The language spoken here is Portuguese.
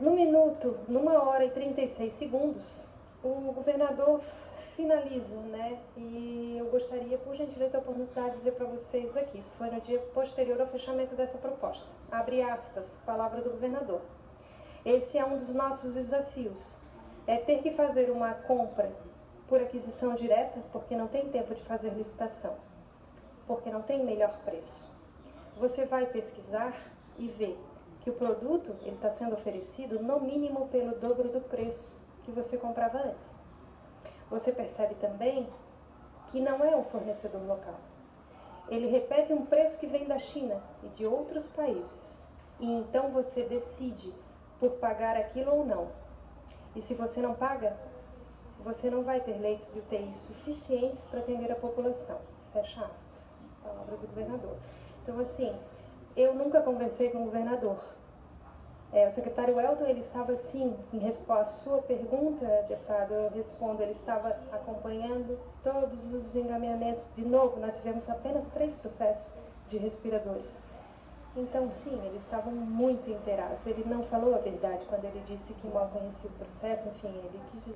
No minuto, numa hora e 36 segundos, o governador finaliza, né? E eu gostaria, por gentileza, a oportunidade de dizer para vocês aqui, isso foi no dia posterior ao fechamento dessa proposta. Abre aspas, palavra do governador. Esse é um dos nossos desafios, é ter que fazer uma compra por aquisição direta, porque não tem tempo de fazer licitação, porque não tem melhor preço. Você vai pesquisar e ver que o produto está sendo oferecido no mínimo pelo dobro do preço que você comprava antes. Você percebe também que não é um fornecedor local. Ele repete um preço que vem da China e de outros países. E então você decide por pagar aquilo ou não. E se você não paga, você não vai ter leitos de UTI suficientes para atender a população. Fecha aspas. Palavras do governador. Então, assim, eu nunca conversei com o governador. O secretário Elton, ele estava, sim, em resposta à sua pergunta, deputado, eu respondo, ele estava acompanhando todos os encaminhamentos. De novo, nós tivemos apenas 3 processos de respiradores. Então, sim, eles estavam muito inteirados. Ele não falou a verdade quando ele disse que mal conhecia o processo, enfim, ele quis dizer